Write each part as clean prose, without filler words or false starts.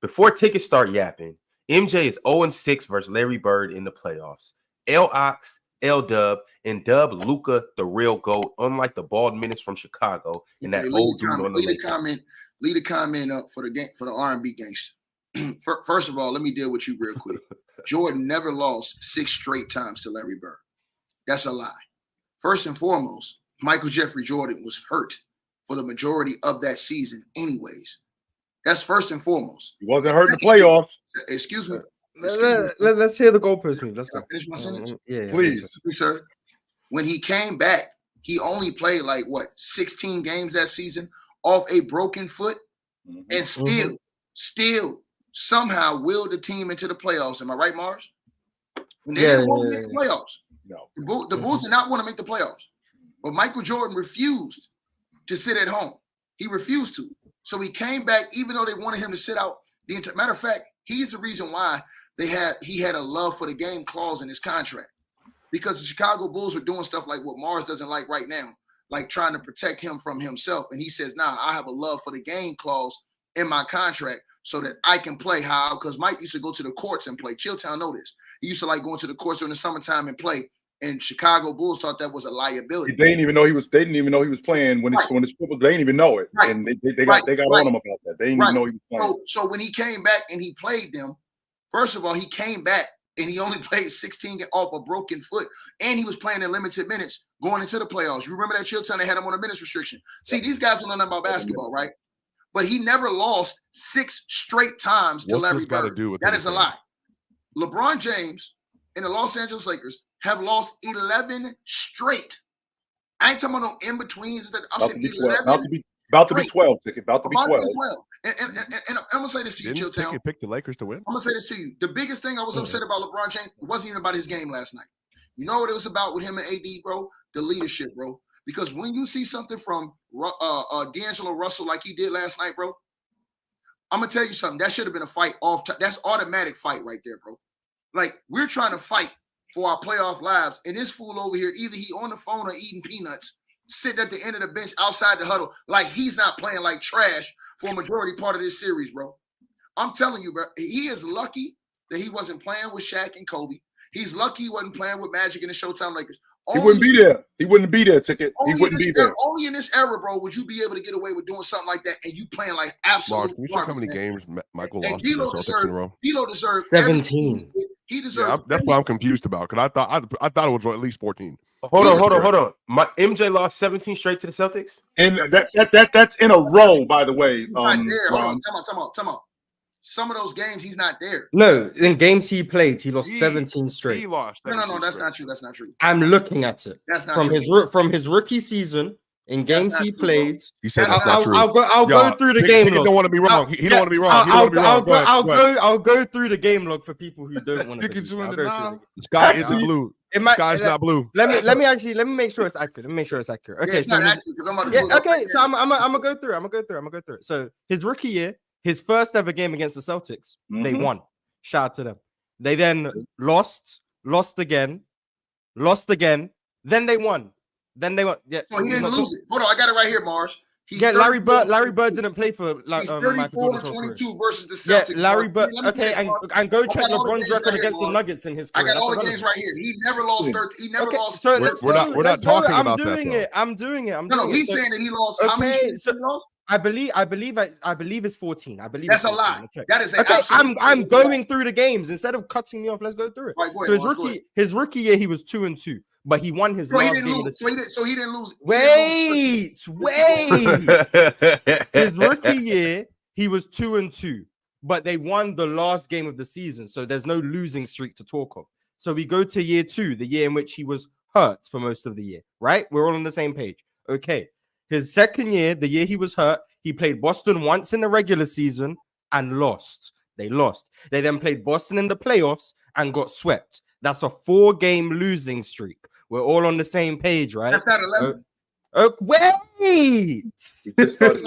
Before tickets start yapping, MJ is 0-6 versus Larry Bird in the playoffs. L-Ox, L-Dub, and Dub Luka, the real GOAT, unlike the bald menace from Chicago and that old dude on the Lakers. Leave a comment up for the R&B gangster. First of all, let me deal with you real quick. Jordan never lost 6 straight times to Larry Bird. That's a lie. First and foremost, Michael Jeffrey Jordan was hurt for the majority of that season anyways. That's first and foremost. He wasn't hurt in the playoffs. Excuse me. Let's hear the goalpost move. Let's go. Finish my sentence? Yeah, please. Sir. When he came back, he only played 16 games that season off a broken foot, and still somehow willed the team into the playoffs. Am I right, Mars? When they didn't want to make the playoffs. No. The Bulls did not want to make the playoffs. But Michael Jordan refused to sit at home. He refused to. So he came back, even though they wanted him to sit out. Matter of fact, he's the reason why he had a love for the game clause in his contract. Because the Chicago Bulls were doing stuff like what Mars doesn't like right now, like trying to protect him from himself. And he says, nah, I have a love for the game clause in my contract so that I can play how, because Mike used to go to the courts and play. Chilltown know this. He used to like going to the courts during the summertime and play. And Chicago Bulls thought that was a liability. They didn't even know he was playing when it's football. They didn't even know it. Right. And they got on him about that. They didn't even know he was playing. So when he came back and he played them, first of all, he came back and he only played 16 off a broken foot. And he was playing in limited minutes going into the playoffs. You remember that Chilltown? They had him on a minutes restriction. See, these guys don't know nothing about basketball, right? But he never lost 6 straight times to Larry Bird. That is a lie. LeBron James and the Los Angeles Lakers have lost 11 straight. I ain't talking about no in-betweens. I'm saying 11. About to be 12. About to be 12. And I'm going to say this to you, Chilltown. Didn't pick the Lakers to win? I'm going to say this to you. The biggest thing I was upset about LeBron James wasn't even about his game last night. You know what it was about with him and AD, bro? The leadership, bro. Because when you see something from D'Angelo Russell like he did last night, bro, I'm going to tell you something. That should have been a fight off. That's automatic fight right there, bro. Like, we're trying to fight for our playoff lives, and this fool over here, either he on the phone or eating peanuts, sitting at the end of the bench outside the huddle like he's not playing like trash for a majority part of this series, bro. I'm telling you, bro, he is lucky that he wasn't playing with Shaq and Kobe. He's lucky he wasn't playing with Magic and the Showtime Lakers. He wouldn't be there. He wouldn't be there, Ticket. He wouldn't be there. Only in this era, bro, would you be able to get away with doing something like that and you playing like absolute. Mark, can you check how many games Michael lost to the D'Lo Celtics in a row? D'Lo deserved 17. He deserved. That's what I'm confused about because I thought it was at least 14. Hold on. My MJ lost 17 straight to the Celtics, and that's in a row, by the way. He's not there. Hold on, time out. Some of those games he's not there. No, in games he played, he lost 17 straight. He lost. No, that's not true. That's not true. I'm looking at it. That's not true. From his rookie season. In games he played, you said that's not true. I'll go through the game log. He don't want to be wrong. He don't want to be wrong. I'll go through the game log for people who don't want to. The sky isn't blue. Sky's not blue. Let me make sure it's accurate. Okay, it's not accurate because I'm about to okay, so I'm gonna go through. I'm gonna go through it. So his rookie year, his first ever game against the Celtics, they won. Shout out to them. They then lost again, then they won. Yeah. So he didn't lose it. Hold on, I got it right here, Mars. Larry Bird didn't play for. He's 34-22 versus the Celtics. Yeah, Larry Bird. Okay, and go check LeBron's record against the Nuggets in his career. I got all the games right here. He never lost 13. He never lost. So we're not talking about that. I'm doing it. No, he's saying that he lost. How many he lost? I believe it's 14. I believe that's a lie. That is okay. I'm going through the games instead of cutting me off. Let's go through it. Right, so his rookie year he was 2-2. But he won his last game of the season. So he didn't lose. Wait. His rookie year, he was 2-2. But they won the last game of the season. So there's no losing streak to talk of. So we go to year 2, the year in which he was hurt for most of the year. Right? We're all on the same page. Okay. His second year, the year he was hurt, he played Boston once in the regular season and lost. They lost. They then played Boston in the playoffs and got swept. That's a 4-game losing streak. We're all on the same page, right? That's not 11. Wait. So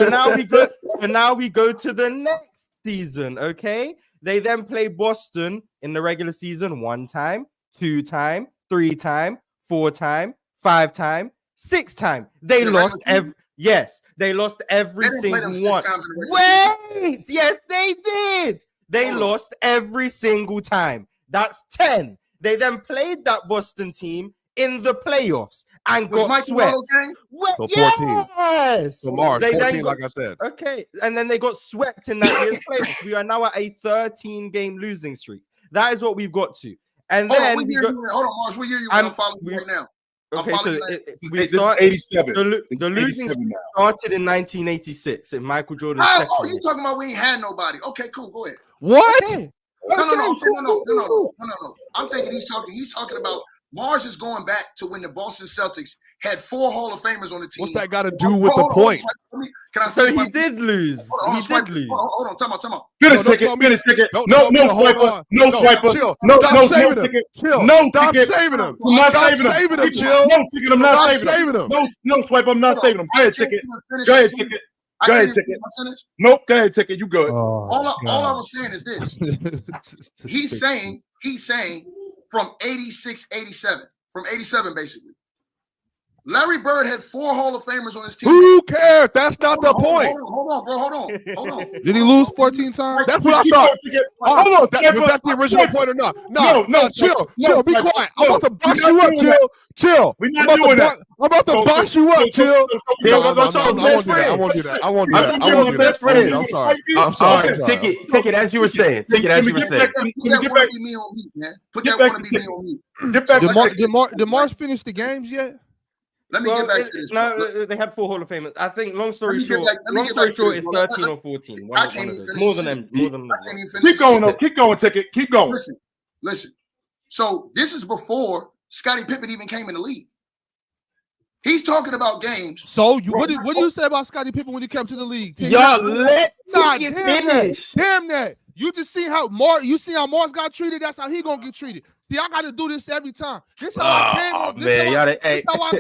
now we go to the next season, okay? They then play Boston in the regular season 1 time, 2 time, 3 time, 4 time, 5 time, 6 time. They lost every Yes, they lost every They didn't play them single 6 one. times in the regular season. Wait, yes, they did. They lost every single time. That's 10. They then played that Boston team in the playoffs and Was got Mike in swept. all those games? So 14. Yes. So Mars, They 14, then like I said. Okay, and then they got swept in that year's playoffs. We are now at a 13-game losing streak. That is what we've got to. And Hold then on, what year Mars, what year you I'm following you right now? Okay, so this is 87. The losing streak started in 1986 in Michael Jordan's second Oh, year. you talking about we ain't had nobody? Okay, cool. Go ahead. What? Okay. No. I'm thinking he's talking about Mars is going back to when the Boston Celtics had 4 Hall of Famers on the team. What's that got to do with the point? Can I So he did lose. He did lose. Hold on, time out. Finish ticket. No swiper. No swiper. Chill. No saving him. ticket. Chill. No Stop ticket. saving him. I'm not Stop saving him. saving him. Chill. No ticket. I'm not Stop saving him. No swiper. I'm not saving him. Go ahead, ticket. Go ahead, ticket. Go ahead, ticket. Nope. Go ahead, ticket. You good? All I was saying is this. He's saying from 86, 87. From 87, basically. Larry Bird had 4 Hall of Famers on his team. Who cares? That's not the point. Hold on, bro. Hold on. Did he lose 14 times? That's what I thought. Hold on. Was that the original point or not? No. Chill. Be quiet. I'm about to box you up. Chill. We're not doing that. I'm about to box you up. Chill. I won't do that. I thought you were best friends. I'm sorry. Ticket, as you were saying. Put that wanna be me on mute, man. Put that wanna be me on mute. Did Mars finish the games yet? Let me get back to this. No, they had 4 Hall of Famers. I think, long story short, it's 13 or 14. I can't even finish. More than them. Keep going, though. Keep going, ticket. Keep going. Listen. So this is before Scottie Pippen even came in the league. He's talking about games. So what do you say about Scottie Pippen when he came to the league? Y'all let Ticket finish. Damn that. You just see how Mars got treated. That's how he gonna get treated. See, I got to do this every time. This how I came.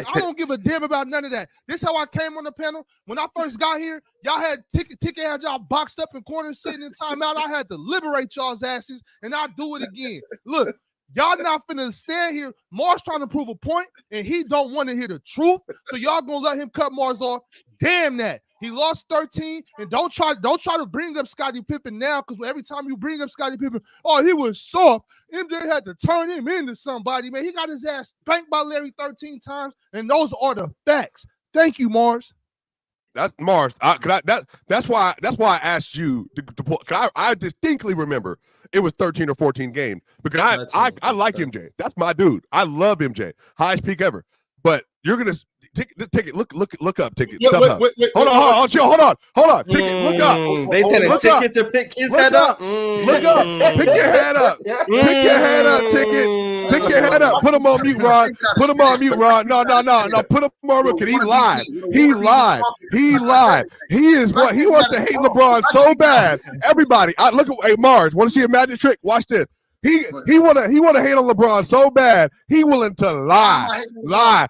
I don't give a damn about none of that. This how I came on the panel. When I first got here, y'all had ticket had y'all boxed up in corners, sitting in timeout. I had to liberate y'all's asses, and I'll do it again. Look, y'all not finna stand here. Mars trying to prove a point, and he don't want to hear the truth. So y'all gonna let him cut Mars off. Damn that. He lost 13, and don't try to bring up Scottie Pippen now, because every time you bring up Scottie Pippen, oh, he was soft. MJ had to turn him into somebody, man. He got his ass spanked by Larry 13 times, and those are the facts. Thank you, Mars. That's Mars. That's why I asked you to I distinctly remember it was 13 or 14 games because I like MJ. That's my dude. I love MJ. Highest peak ever. But you're gonna. Ticket, look up, Ticket. Hold on. Ticket, look up. They tell a Ticket to pick his head up. Look up. Pick your head up. Pick your head up, Ticket. Pick your head up. Put him on mute, Ron. Put him on mute, Ron. No. Put him on mute. He lied. He lied. He is what? He wants to hate LeBron so bad. Everybody, look at. Hey, Mars, want to see a magic trick? Watch this. He wanna hate on LeBron so bad. He willing to lie.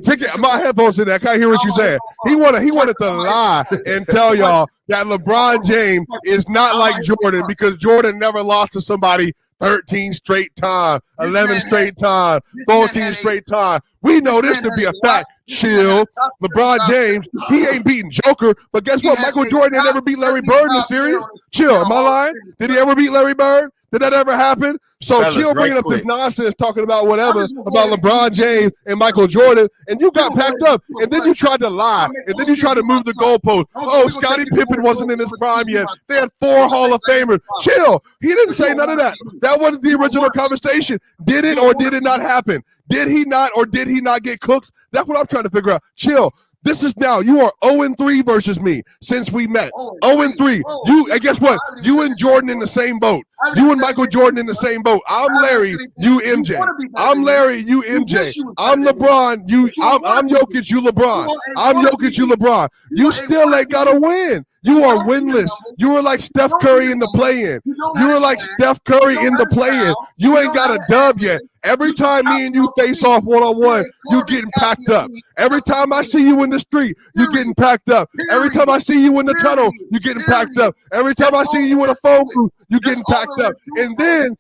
Ticket, my headphones in there. I can't hear what you saying. He wanted to lie and tell y'all that LeBron James is not like Jordan because Jordan never lost to somebody 13 straight time, 11 straight time, 14 straight time. We know this to be a fact. Chill. LeBron James, he ain't beating Joker, but guess what? Michael Jordan ain't never beat Larry Bird in the series. Chill. Am I lying? Did he ever beat Larry Bird? Did that ever happen? So chill bringing up this nonsense, talking about whatever, about LeBron James and Michael Jordan, and you got packed up, and then you tried to lie, and then you tried to move the goalpost. Oh, Scottie Pippen wasn't in his prime yet. They had 4 Hall of Famers. Chill. He didn't say none of that. That wasn't the original conversation. Did it or did it not happen? Did he not or did he not get cooked? That's what I'm trying to figure out. Chill. This is now, you are 0-3 versus me since we met. 0-3. And guess what? You and Jordan in the same boat. You and Michael Jordan in the same boat. I'm Larry, you MJ. I'm Larry, you MJ. I'm LeBron, I'm Jokic, you LeBron. I'm Jokic, you LeBron. You still ain't got to win. You are winless. You are like Steph Curry in the play-in. You are like Steph Curry in the play-in. You ain't got a dub yet. Every time me and you face off one-on-one, you getting packed up. Every time I see you in the street, you getting packed up. Every time I see you in the tunnel, you getting packed up. Every time I see you in a phone booth, you getting packed up. And then,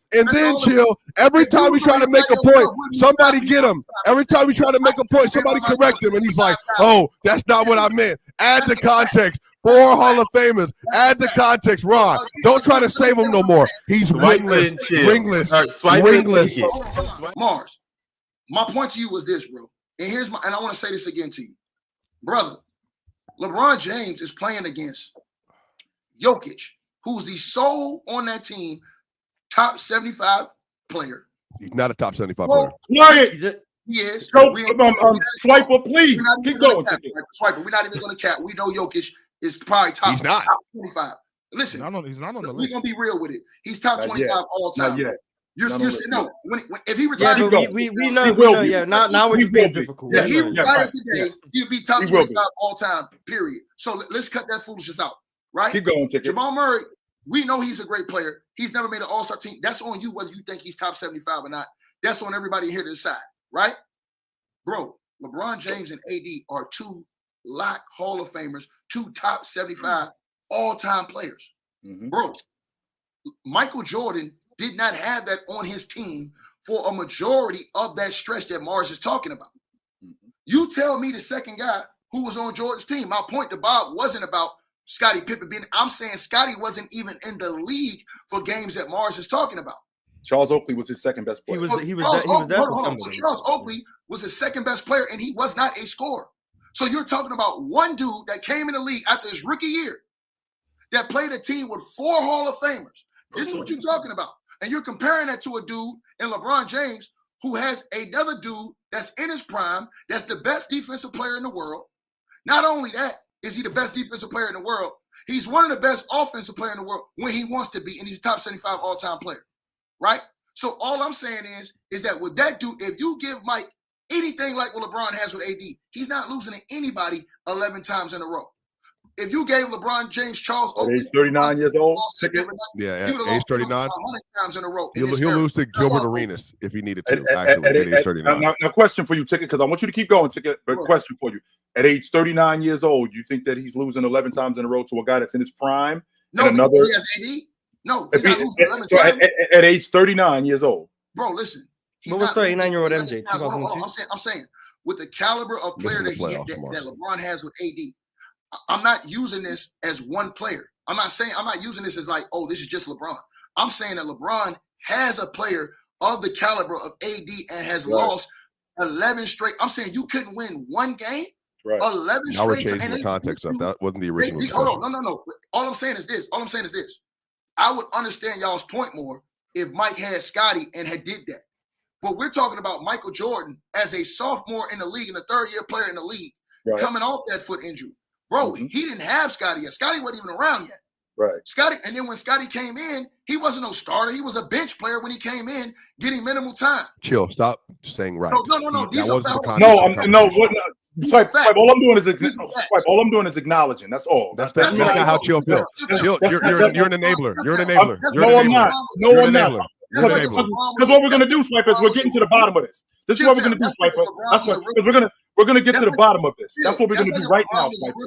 chill. Every time we try to make a point, somebody get him. Every time we try to make a point, somebody correct him. And he's like, oh, that's not what I meant. Add the context. 4 Hall of Famers. Add the context. Ron, don't try to save him no more. He's wingless. Mars, my point to you was this, bro. And I want to say this again to you. Brother, LeBron James is playing against Jokic, who's the sole on that team top 75 player. He's not a top 75 player. He is. Swiper, please. Keep going. Swiper, we're not even going to cap. We know Jokic is probably top 25. Listen, he's not on the list. We're going to be real with it. He's top 25 all time. Not yet. You're no. If he retired, we know. Yeah, now it's being difficult. Yeah, he retired today. He'd be top 25 all time. Period. So let's cut that foolishness out. Right? Keep going, Ticket. Jamal Murray, we know he's a great player. He's never made an All-Star team. That's on you whether you think he's top 75 or not. That's on everybody here to decide. Right? Bro, LeBron James and AD are 2 lock Hall of Famers, 2 top 75 all-time players. Bro, Michael Jordan did not have that on his team for a majority of that stretch that Mars is talking about. You tell me the second guy who was on Jordan's team. My point to Bob wasn't about Scottie Pippen being, I'm saying Scottie wasn't even in the league for games that Mars is talking about. Charles Oakley was his second best player. He was there for some so Charles Oakley was his second best player, and he was not a scorer. So you're talking about one dude that came in the league after his rookie year that played a team with 4 Hall of Famers. This is what you're talking about. And you're comparing that to a dude in LeBron James who has another dude that's in his prime, that's the best defensive player in the world. Not only that, is he the best defensive player in the world, he's one of the best offensive players in the world when he wants to be, and he's a top 75 all-time player, right? So all I'm saying is that with that dude, if you give Mike anything like what LeBron has with AD, he's not losing to anybody 11 times in a row. If you gave LeBron James, Charles Oakley, 39 years old, yeah, age 39, 100 times in a row. He'll lose to Gilbert Arenas if he needed to. Actually, at age 39. Now, question for you, Ticket, because I want you to keep going, Ticket. But question for you: at age 39 years old, you think that he's losing 11 times in a row to a guy that's in his prime? No, because he has AD. No, he's not losing 11 times. At age 39 years old, bro, listen. What was 39-year-old MJ? I'm saying with the caliber of player that LeBron has with AD. I'm not using this as one player. I'm not using this as like, oh, this is just LeBron. I'm saying that LeBron has a player of the caliber of AD and has lost 11 straight. I'm saying you couldn't win one game, 11 now straight. We're changing the context up. That wasn't the original. Hold on, no. All I'm saying is this. I would understand y'all's point more if Mike had Scottie and had did that. But we're talking about Michael Jordan as a sophomore in the league and a third-year player in the league coming off that foot injury. Bro, he didn't have Scottie yet. Scottie wasn't even around yet. Right. Scottie, and then when Scottie came in, he wasn't no starter. He was a bench player when he came in, getting minimal time. Chill. Stop saying right. No. All I'm doing is acknowledging. That's all. That's not how Chill feels. Chill, you're an enabler. You're an enabler. No, I'm not. Because what we're gonna do, Swiper, is we're getting to the bottom of this. This is what we're gonna do, Swiper. That's what we're gonna get to the bottom of this. That's what we're gonna do right now, Swiper.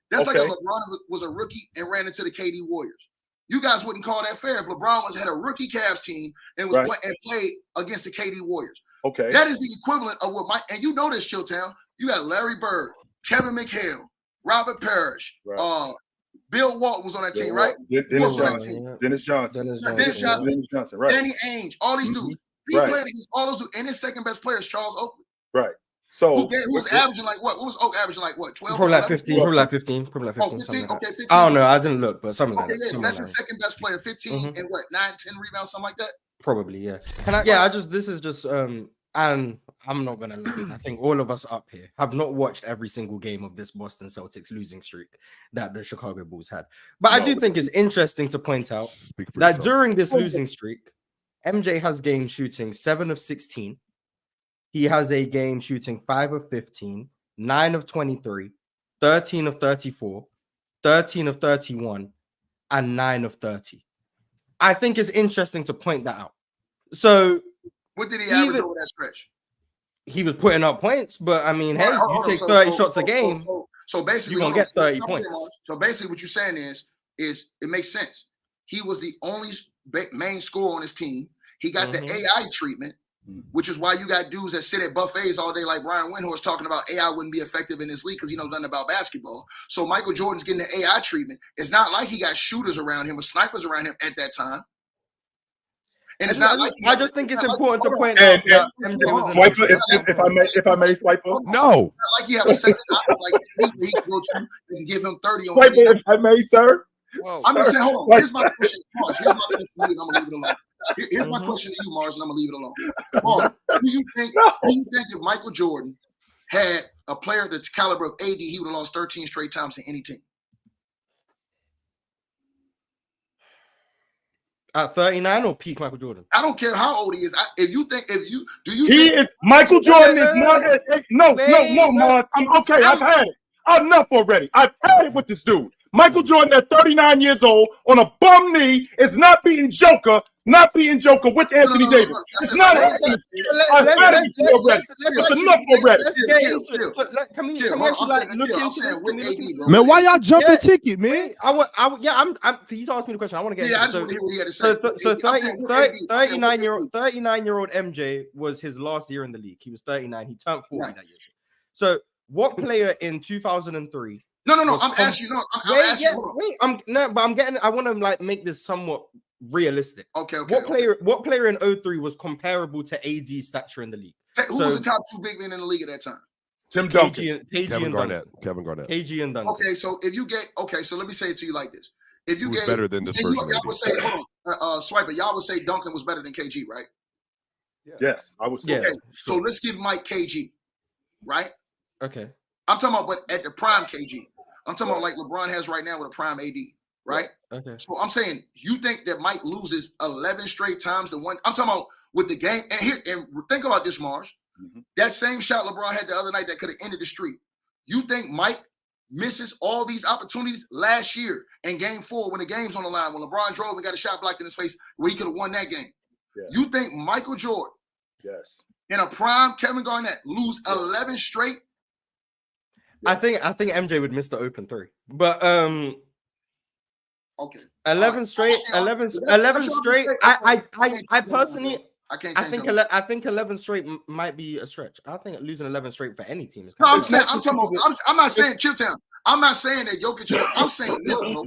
That's like if LeBron was a rookie and ran into the KD Warriors. You guys wouldn't call that fair if LeBron had a rookie Cavs team and played against the KD Warriors. Okay, that is the equivalent of what Mike. And you know this, Chilltown. You got Larry Bird, Kevin McHale, Robert Parrish, Bill Walton was on that team, right? Dennis Johnson, right? Danny Ainge, all these dudes. He played against all those dudes, and his second best player is Charles Oakley. Right. So who was averaging like what? What was Oak averaging like what? 12? Probably like 15. Probably like 15. Oh, 15? Okay, 15. I don't know. I didn't look, but something like that. Yeah, that's his second best player. 15 and what? 9, 10 rebounds, something like that. Probably, yeah. This is just and I'm not gonna lie. I think all of us up here have not watched every single game of this Boston Celtics losing streak that the Chicago Bulls had. But I do think it's interesting to point out that during this losing streak, MJ has games shooting 7 of 16. He has a game shooting 5 of 15, 9 of 23, 13 of 34, 13 of 31, and 9 of 30. I think it's interesting to point that out. So, what did he average over that stretch? He was putting up points, but I mean, hey, you take 30 shots a game. So basically, you're gonna get 30 points. So basically, what you're saying is it makes sense. He was the only main scorer on his team. He got the AI treatment, which is why you got dudes that sit at buffets all day, like Brian Windhorst talking about AI wouldn't be effective in this league because he knows nothing about basketball. So Michael Jordan's getting the AI treatment. It's not like he got shooters around him or snipers around him at that time. And it's not like I just think it's important to point out that MJ was Swiper, if I may, Swiper. No. Like you have a second like he can go to and give him 30 on Swiper, if I may, sir. Whoa. I'm just saying, hold on. Here's my question. Mars, here's my question to you, and I'm gonna leave it alone. Here's my question to you, Mars, and I'm gonna leave it alone. Mars, do you think if Michael Jordan had a player that's caliber of AD, he would have lost 13 straight times to any team? At 39 or peak Michael Jordan? I don't care how old he is. Michael Jordan is not. No, Mars. I'm okay. I've had it. Enough already. I've had it with this dude. Michael Jordan at 39 years old on a bum knee is not beating Joker with Anthony Davis. It's not happening. I've had it already. It's enough already. Can we actually look into this? Man, why y'all jumping ticket, man? He's asked me the question. I want to get I into just want to hear what he had to say. So 39-year-old MJ was his last year in the league. He was 39. He turned 40 that year. So what player in 2003? No. I'm asking you. I want to like make this somewhat realistic. Okay. What player in 03 was comparable to AD's stature in the league? Who was the top two big men in the league at that time? Tim Duncan, Kevin Garnett. KG and Duncan. Okay, so if you get so let me say it to you like this: if you get better than this person, y'all would say, hold on, Swiper, y'all would say Duncan was better than KG, right? Yes, I would say. Okay, so let's give Mike KG, right? Okay. I'm talking about, but at the prime KG. I'm talking about like LeBron has right now with a prime AD, right? Okay. So I'm saying, you think that Mike loses 11 straight times to one? I'm talking about with the game. And think about this, Mars. That same shot LeBron had the other night that could have ended the streak. You think Mike misses all these opportunities last year in Game 4 when the game's on the line, when LeBron drove and got a shot blocked in his face where he could have won that game? Yeah. You think Michael Jordan, in a prime Kevin Garnett, lose 11 straight? I think MJ would miss the open three, but okay, 11 straight. I personally, I think 11 straight might be a stretch. I think losing 11 straight for any team is. I'm not saying Chilltown. I'm not saying that Jokic. I'm saying this. Bro.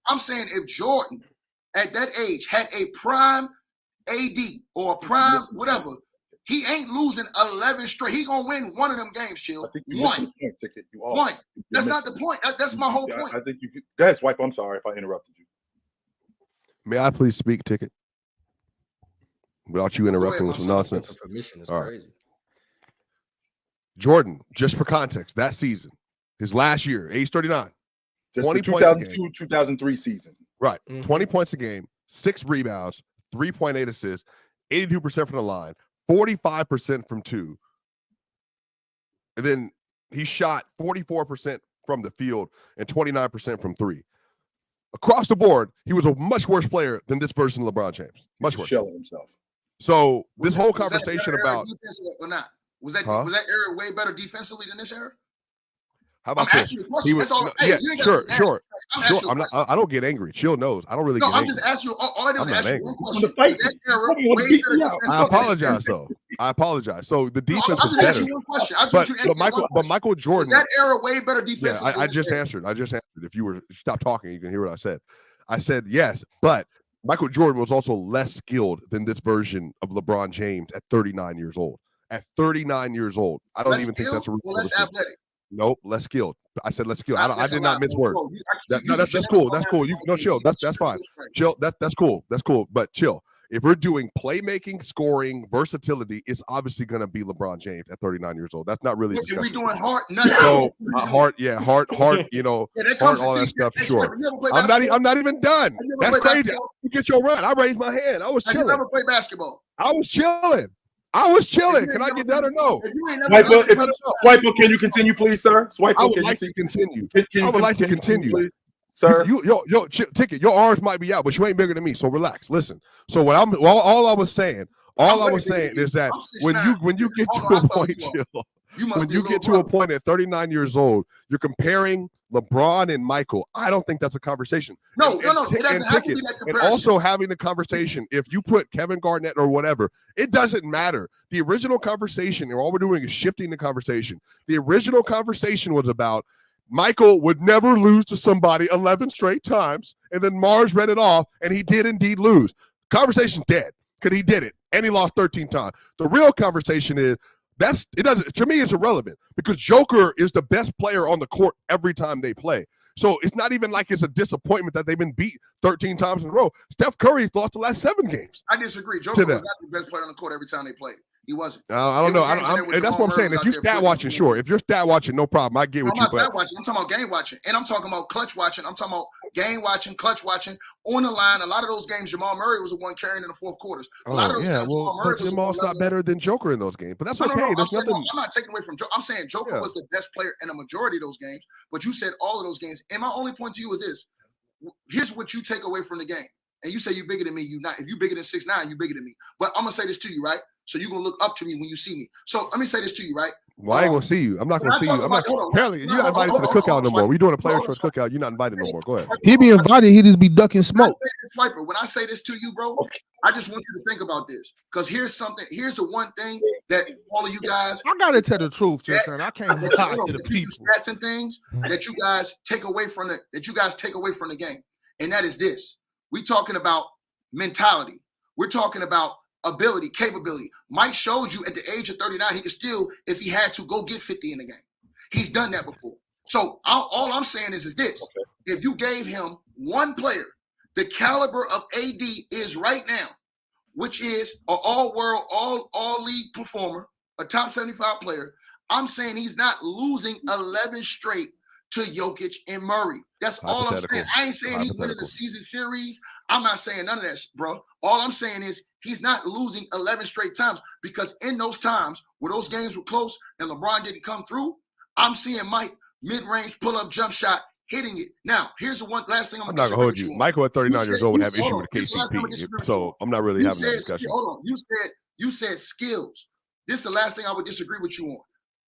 I'm saying if Jordan at that age had a prime AD or a prime whatever. He ain't losing 11 straight. He gonna win one of them games, Chill. One. That's not the point. That's my whole point. I think you could. Go ahead, Swipe. I'm sorry if I interrupted you. May I please speak, Ticket? Without you interrupting with some nonsense. Permission is crazy. Jordan, just for context, that season, his last year, age 39. Just 20 the 2002-2003 season. Right. 20 points a game, 6 rebounds, 3.8 assists, 82% from the line. 45% from 2. And then he shot 44% from the field and 29% from 3. Across the board, he was a much worse player than this version of LeBron James. Much worse. Shelling himself. So this whole conversation about or not was that era way better defensively than this era? How about this? He was, sure. I don't get angry. Chill knows. I don't really get angry. I'm just asking you. All I did was ask you one question. I apologize, though. I apologize. So the defense was better. You one question. But Michael Jordan. Was that era way better defense? Yeah, I just answered. If you were stop talking, you can hear what I said. I said yes, but Michael Jordan was also less skilled than this version of LeBron James at 39 years old. At 39 years old, I don't even think that's a real. Less athletic. Nope, less skilled. I said less skilled. I did not miss words. That's cool. That's cool. Chill. That's fine. Chill. That's cool. That's cool. But chill. If we're doing playmaking, scoring, versatility, it's obviously going to be LeBron James at 39 years old. That's not really. If we're doing heart, so heart, you know, heart, all that stuff. Sure. I'm not even done. That's crazy. You get your run. I raised my hand. I was chilling. You never play basketball. I was chilling. Can I get done or no? Swiper, can you continue, please, sir? Swiper, I would like to continue. I would like to continue. sir. Ticket, your arms might be out, but you ain't bigger than me, so relax. Listen. So all I was saying is that when you get to a point, Chill, when you get to a point at 39 years old, you're comparing LeBron and Michael. I don't think that's a conversation. No. It doesn't have to be that comparison. And also having the conversation, if you put Kevin Garnett or whatever, it doesn't matter. The original conversation, and all we're doing is shifting the conversation. The original conversation was about Michael would never lose to somebody 11 straight times, and then Mars read it off, and he did indeed lose. Conversation's dead because he did it, and he lost 13 times. The real conversation is, to me, it's irrelevant because Joker is the best player on the court every time they play. So it's not even like it's a disappointment that they've been beat 13 times in a row. Steph Curry's lost the last 7 games. I disagree. Joker was not the best player on the court every time they played. He wasn't. I don't know. That's what I'm saying. If you're stat watching, sure. If you're stat watching, no problem. I get what you're saying. I'm not stat watching. I'm talking about game watching. And I'm talking about clutch watching. I'm talking about game watching, clutch watching, on the line. A lot of those games, Jamal Murray was the one carrying in the fourth quarters. Jamal's not better than Joker in those games. But that's okay. No, I'm not taking away from Joker. I'm saying Joker was the best player in a majority of those games. But you said all of those games. And my only point to you is this. Here's what you take away from the game. And you say you're bigger than me. You not. If you're bigger than 6'9", you're bigger than me. But I'm going to say this to you, right? So you're going to look up to me when you see me. So let me say this to you, right? Well, I ain't going to see you. I'm not going to see you. Apparently, you're not invited to the cookout no more. We're doing a Players Choice cookout. You're not invited no more. Go ahead. He be invited. He just be ducking smoke. When I say this to you, bro, I just want you to think about this. Because here's the one thing that all of you guys. I got to tell the truth, Justin. I can't lie to the people. Stats and things that you guys take away from the game. And that is this. We're talking about mentality. We're talking about ability, capability. Mike showed you at the age of 39, he could still, if he had to, go get 50 in the game. He's done that before. So all I'm saying is this. Okay. If you gave him one player, the caliber of AD is right now, which is an all-world, all-league performer, a top 75 player, I'm saying he's not losing 11 straight to Jokic and Murray. That's all I'm saying. I ain't saying he's winning the season series. I'm not saying none of that, bro. All I'm saying is he's not losing 11 straight times, because in those times where those games were close and LeBron didn't come through, I'm seeing Mike mid-range pull-up jump shot hitting it. Now, here's the one last thing I'm not gonna hold you. Michael at 39 years old would have issue with the KCP, so I'm not really having that discussion. Hold on. You said skills. This is the last thing I would disagree with you on.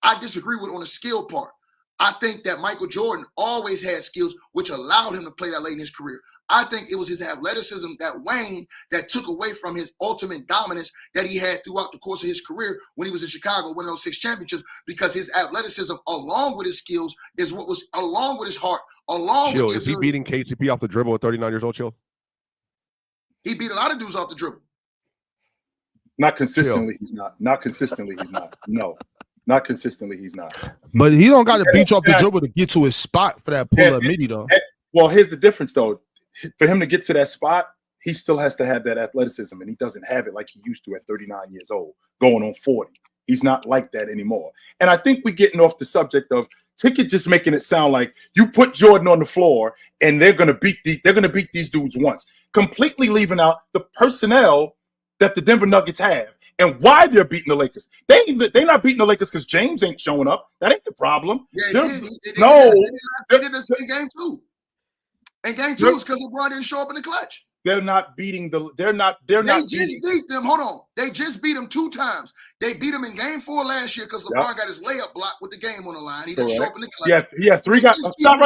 I disagree with on the skill part. I think that Michael Jordan always had skills which allowed him to play that late in his career. I think it was his athleticism that waned that took away from his ultimate dominance that he had throughout the course of his career when he was in Chicago winning those 6 championships, because his athleticism along with his skills is what was along with his heart, Chill, is he beating KCP off the dribble at 39 years old, Chill? He beat a lot of dudes off the dribble. Not consistently, he's not. Not consistently, he's not. No. Not consistently, he's not. But he don't got to beat you off the dribble to get to his spot for that pull-up midi, though. Well, here's the difference, though. For him to get to that spot, he still has to have that athleticism, and he doesn't have it like he used to at 39 years old, going on 40. He's not like that anymore. And I think we're getting off the subject of Ticket just making it sound like you put Jordan on the floor and they're going to beat these dudes once, completely leaving out the personnel that the Denver Nuggets have. And why they're beating the Lakers. They're not beating the Lakers because James ain't showing up. That ain't the problem. Yeah, they did the same game too. And game 2 is because LeBron didn't show up in the clutch. They're not beating They just beat them. Hold on. They just beat them 2 times. They beat them in game 4 last year because LeBron got his layup blocked with the game on the line. He didn't show up in the clutch. He had 3 guys. Stop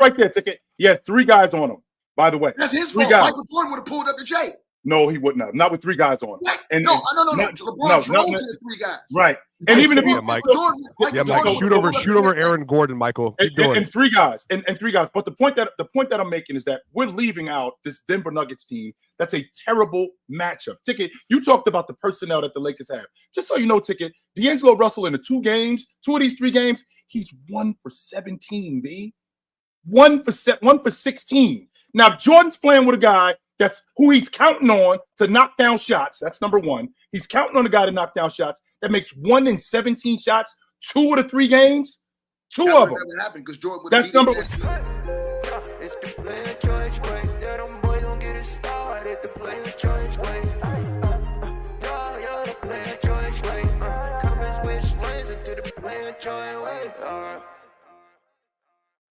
right there, Ticket. He had 3 guys on him, by the way. That's his fault. Michael Jordan would have pulled up the J. No, he wouldn't have. Not with 3 guys on. No. LeBron drove to the 3 guys. Right. And even if Mike, shoot over Aaron Gordon, Michael. Keep going. And 3 guys. And 3 guys. But the point that I'm making is that we're leaving out this Denver Nuggets team. That's a terrible matchup. Ticket, you talked about the personnel that the Lakers have. Just so you know, Ticket, D'Angelo Russell in the 2 of these 3 games, he's 1 for 17, B. 1 for 16. Now, if Jordan's playing with a guy that's who he's counting on to knock down shots. That's number 1. He's counting on the guy to knock down shots. That makes 1 in 17 shots. 2 of the 3 games. 2 of them. Never happened because Jordan. That's number 1. It's the player choice way. Yeah, them boys don't get it started. The player choice way. Yeah, the player choice way. Come and switch lanes into the player choice way.